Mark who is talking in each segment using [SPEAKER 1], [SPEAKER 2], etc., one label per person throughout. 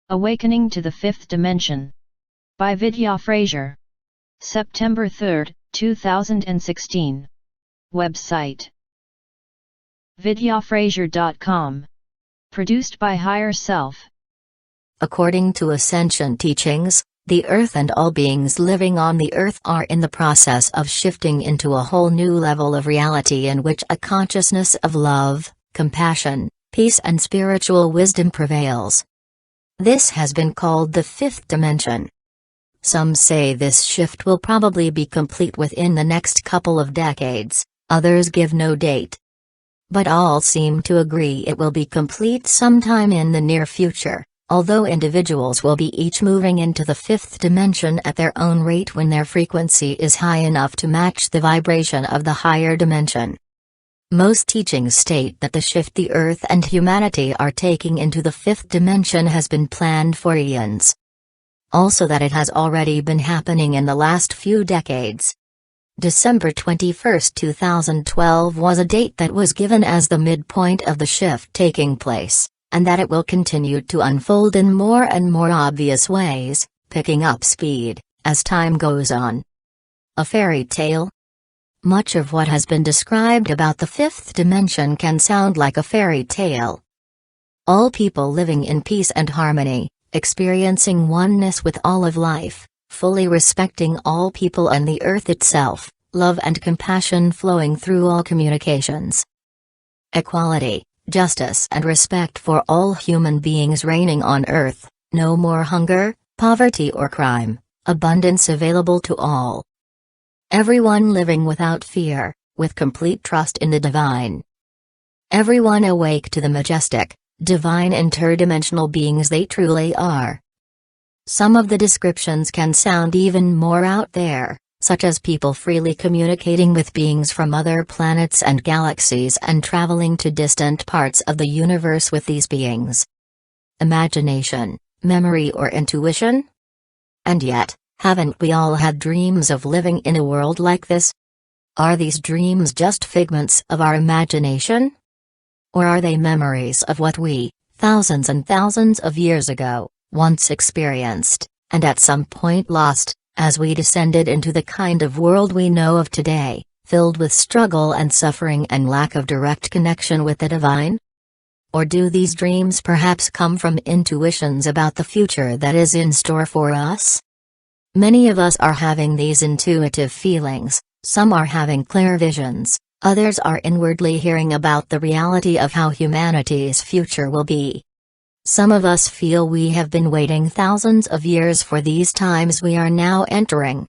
[SPEAKER 1] Awakening to the Fifth Dimension. By Vidya Frazier. September 3, 2016. Website: vidyafrazier.com. Produced by Higher Self.
[SPEAKER 2] According to Ascension teachings, the Earth and all beings living on the Earth are in the process of shifting into a whole new level of reality in which a consciousness of love, compassion, peace and spiritual wisdom prevails. This has been called the Fifth Dimension. Some say this shift will probably be complete within the next couple of decades, others give no date. But all seem to agree it will be complete sometime in the near future, although individuals will be each moving into the fifth dimension at their own rate when their frequency is high enough to match the vibration of the higher dimension. Most teachings state that the shift the Earth and humanity are taking into the fifth dimension has been planned for eons. Also that it has already been happening in the last few decades. December 21, 2012 was a date that was given as the midpoint of the shift taking place, and that it will continue to unfold in more and more obvious ways, picking up speed, as time goes on. A fairy tale? Much of what has been described about the fifth dimension can sound like a fairy tale. All people living in peace and harmony, experiencing oneness with all of life, fully respecting all people and the earth itself, love and compassion flowing through all communications. Equality, justice and respect for all human beings reigning on earth, no more hunger, poverty or crime, abundance available to all. Everyone living without fear, with complete trust in the divine. Everyone awake to the majestic, divine interdimensional beings they truly are. Some of the descriptions can sound even more out there, such as people freely communicating with beings from other planets and galaxies and traveling to distant parts of the universe with these beings. Imagination, memory or intuition? And yet, haven't we all had dreams of living in a world like this? Are these dreams just figments of our imagination? Or are they memories of what we, thousands and thousands of years ago, once experienced, and at some point lost, as we descended into the kind of world we know of today, filled with struggle and suffering and lack of direct connection with the divine? Or do these dreams perhaps come from intuitions about the future that is in store for us? Many of us are having these intuitive feelings, some are having clear visions, others are inwardly hearing about the reality of how humanity's future will be. Some of us feel we have been waiting thousands of years for these times we are now entering.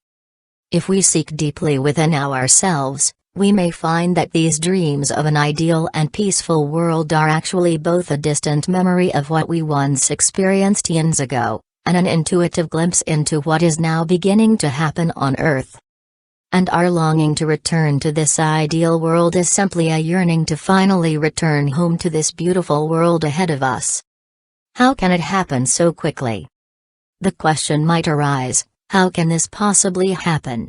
[SPEAKER 2] If we seek deeply within ourselves, we may find that these dreams of an ideal and peaceful world are actually both a distant memory of what we once experienced eons ago, and an intuitive glimpse into what is now beginning to happen on Earth. And our longing to return to this ideal world is simply a yearning to finally return home to this beautiful world ahead of us. How can it happen so quickly? The question might arise, how can this possibly happen?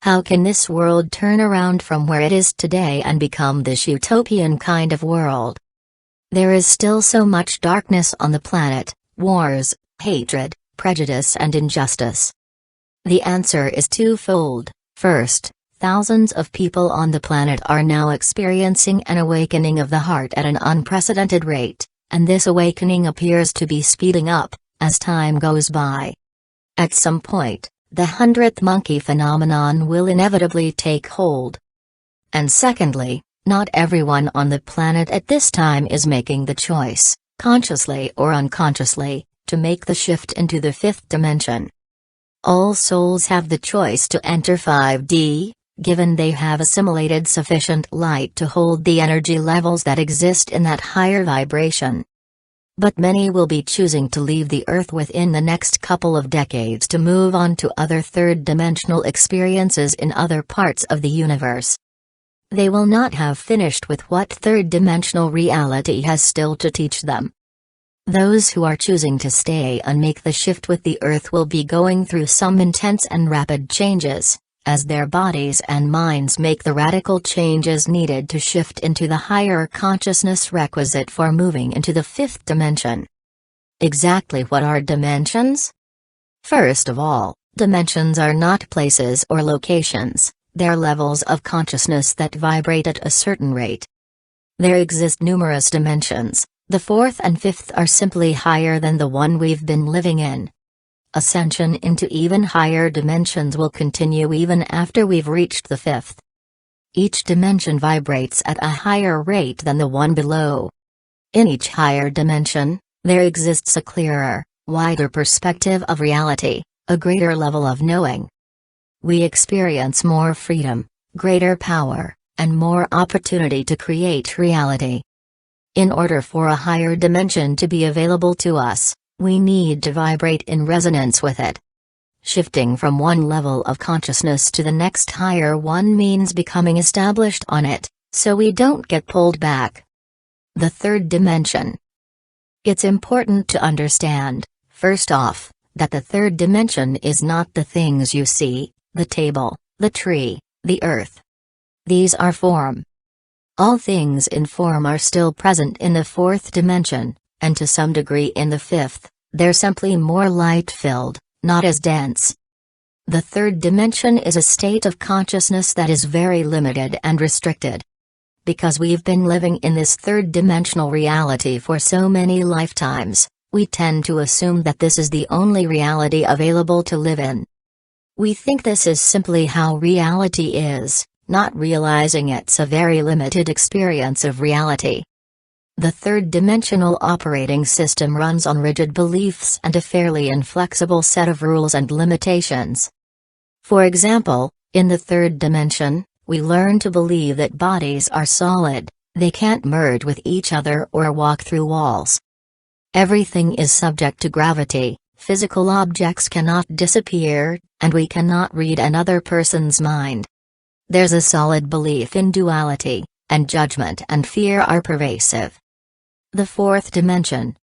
[SPEAKER 2] How can this world turn around from where it is today and become this utopian kind of world? There is still so much darkness on the planet, wars, hatred, prejudice and injustice. The answer is twofold. First, thousands of people on the planet are now experiencing an awakening of the heart at an unprecedented rate, and this awakening appears to be speeding up, as time goes by. At some point, the 100th monkey phenomenon will inevitably take hold. And secondly, not everyone on the planet at this time is making the choice, consciously or unconsciously, to make the shift into the fifth dimension. All souls have the choice to enter 5D, given they have assimilated sufficient light to hold the energy levels that exist in that higher vibration. But many will be choosing to leave the Earth within the next couple of decades to move on to other third-dimensional experiences in other parts of the universe. They will not have finished with what third-dimensional reality has still to teach them. Those who are choosing to stay and make the shift with the Earth will be going through some intense and rapid changes, as their bodies and minds make the radical changes needed to shift into the higher consciousness requisite for moving into the fifth dimension. Exactly what are dimensions? First of all, dimensions are not places or locations, they're levels of consciousness that vibrate at a certain rate. There exist numerous dimensions, the fourth and fifth are simply higher than the one we've been living in. Ascension into even higher dimensions will continue even after we've reached the fifth. Each dimension vibrates at a higher rate than the one below. In each higher dimension, there exists a clearer, wider perspective of reality, a greater level of knowing. We experience more freedom, greater power, and more opportunity to create reality. In order for a higher dimension to be available to us, we need to vibrate in resonance with it. Shifting from one level of consciousness to the next higher one means becoming established on it, so we don't get pulled back. The third dimension. It's important to understand, first off, that the third dimension is not the things you see, the table, the tree, the earth. These are form. All things in form are still present in the fourth dimension, and to some degree in the fifth, they're simply more light-filled, not as dense. The third dimension is a state of consciousness that is very limited and restricted. Because we've been living in this third-dimensional reality for so many lifetimes, we tend to assume that this is the only reality available to live in. We think this is simply how reality is, not realizing it's a very limited experience of reality. The third-dimensional operating system runs on rigid beliefs and a fairly inflexible set of rules and limitations. For example, in the third dimension, we learn to believe that bodies are solid, they can't merge with each other or walk through walls. Everything is subject to gravity, physical objects cannot disappear, and we cannot read another person's mind. There's a solid belief in duality, and judgment and fear are pervasive. The fourth dimension.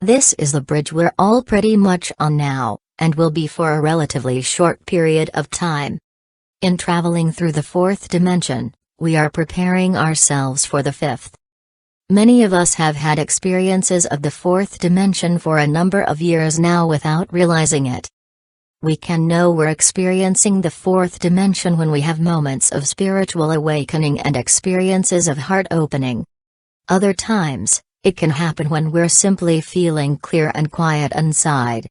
[SPEAKER 2] This is the bridge we're all pretty much on now, and will be for a relatively short period of time. In traveling through the fourth dimension, we are preparing ourselves for the fifth. Many of us have had experiences of the fourth dimension for a number of years now without realizing it. We can know we're experiencing the fourth dimension when we have moments of spiritual awakening and experiences of heart opening. Other times, it can happen when we're simply feeling clear and quiet inside.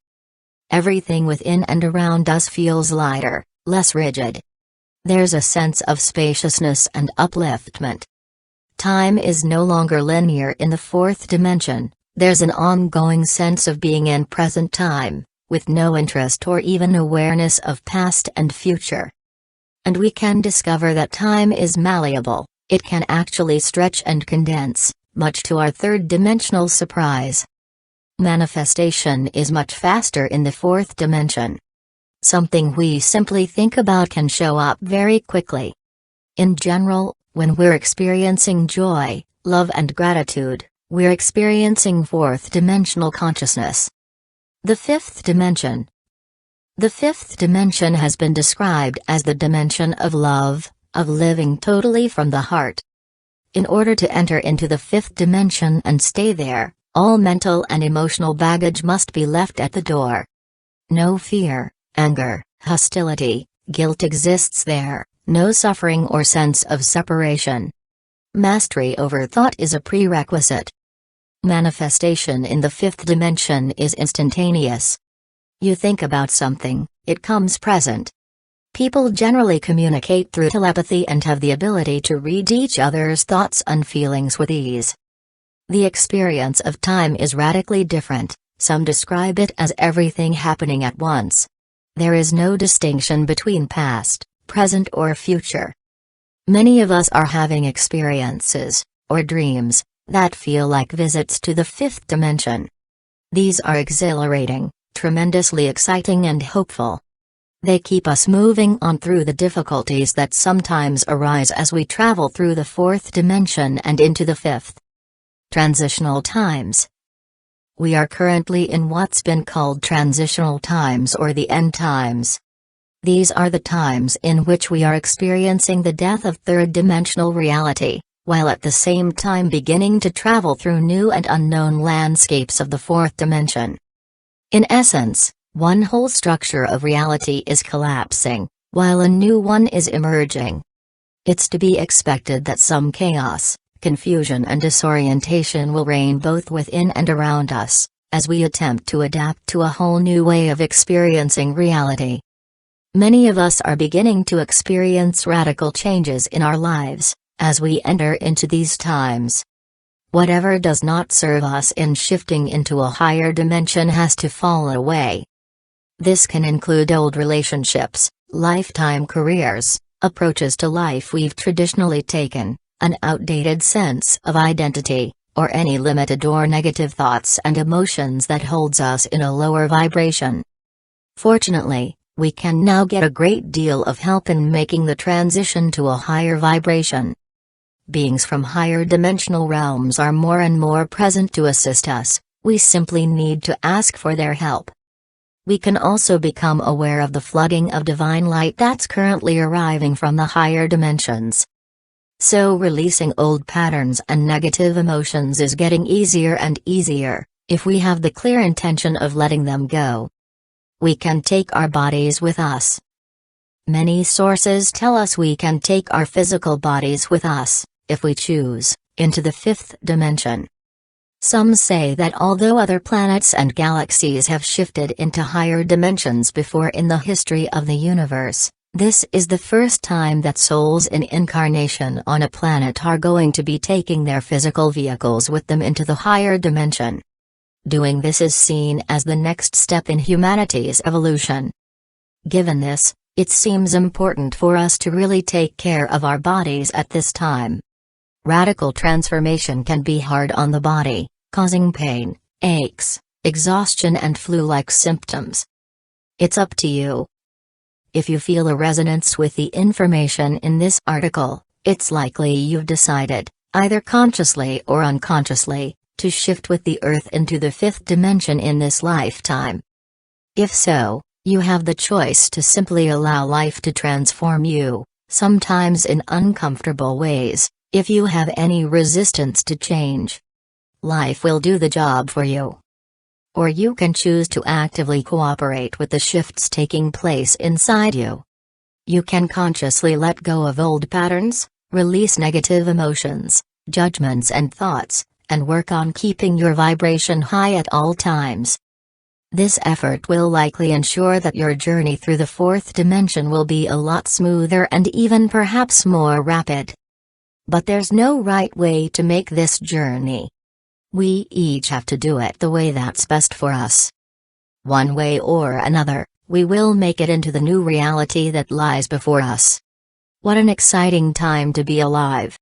[SPEAKER 2] Everything within and around us feels lighter, less rigid. There's a sense of spaciousness and upliftment. Time is no longer linear in the fourth dimension, there's an ongoing sense of being in present time, with no interest or even awareness of past and future. And we can discover that time is malleable, it can actually stretch and condense, much to our third-dimensional surprise. Manifestation is much faster in the fourth dimension. Something we simply think about can show up very quickly. In general, when we're experiencing joy, love and gratitude, we're experiencing fourth-dimensional consciousness. The fifth dimension. The fifth dimension has been described as the dimension of love, of living totally from the heart. In order to enter into the fifth dimension and stay there, all mental and emotional baggage must be left at the door. No fear, anger, hostility, guilt exists there, no suffering or sense of separation. Mastery over thought is a prerequisite. Manifestation in the fifth dimension is instantaneous. You think about something, it comes present. People generally communicate through telepathy and have the ability to read each other's thoughts and feelings with ease. The experience of time is radically different, some describe it as everything happening at once. There is no distinction between past, present or future. Many of us are having experiences, or dreams, that feel like visits to the fifth dimension. These are exhilarating, tremendously exciting and hopeful. They keep us moving on through the difficulties that sometimes arise as we travel through the fourth dimension and into the fifth. Transitional times. We are currently in what's been called transitional times or the end times. These are the times in which we are experiencing the death of third-dimensional reality, while at the same time beginning to travel through new and unknown landscapes of the fourth dimension. In essence, one whole structure of reality is collapsing, while a new one is emerging. It's to be expected that some chaos, confusion and disorientation will reign both within and around us, as we attempt to adapt to a whole new way of experiencing reality. Many of us are beginning to experience radical changes in our lives, as we enter into these times. Whatever does not serve us in shifting into a higher dimension has to fall away. This can include old relationships, lifetime careers, approaches to life we've traditionally taken, an outdated sense of identity, or any limited or negative thoughts and emotions that holds us in a lower vibration. Fortunately, we can now get a great deal of help in making the transition to a higher vibration. Beings from higher dimensional realms are more and more present to assist us, we simply need to ask for their help. We can also become aware of the flooding of divine light that's currently arriving from the higher dimensions. So releasing old patterns and negative emotions is getting easier and easier, if we have the clear intention of letting them go. We can take our bodies with us. Many sources tell us we can take our physical bodies with us, if we choose, into the fifth dimension. Some say that although other planets and galaxies have shifted into higher dimensions before in the history of the universe, this is the first time that souls in incarnation on a planet are going to be taking their physical vehicles with them into the higher dimension. Doing this is seen as the next step in humanity's evolution. Given this, it seems important for us to really take care of our bodies at this time. Radical transformation can be hard on the body, causing pain, aches, exhaustion and flu-like symptoms. It's up to you. If you feel a resonance with the information in this article, it's likely you've decided, either consciously or unconsciously, to shift with the Earth into the fifth dimension in this lifetime. If so, you have the choice to simply allow life to transform you, sometimes in uncomfortable ways, if you have any resistance to change. Life will do the job for you. Or you can choose to actively cooperate with the shifts taking place inside you. You can consciously let go of old patterns, release negative emotions, judgments and thoughts, and work on keeping your vibration high at all times. This effort will likely ensure that your journey through the fourth dimension will be a lot smoother and even perhaps more rapid. But there's no right way to make this journey. We each have to do it the way that's best for us. One way or another, we will make it into the new reality that lies before us. What an exciting time to be alive.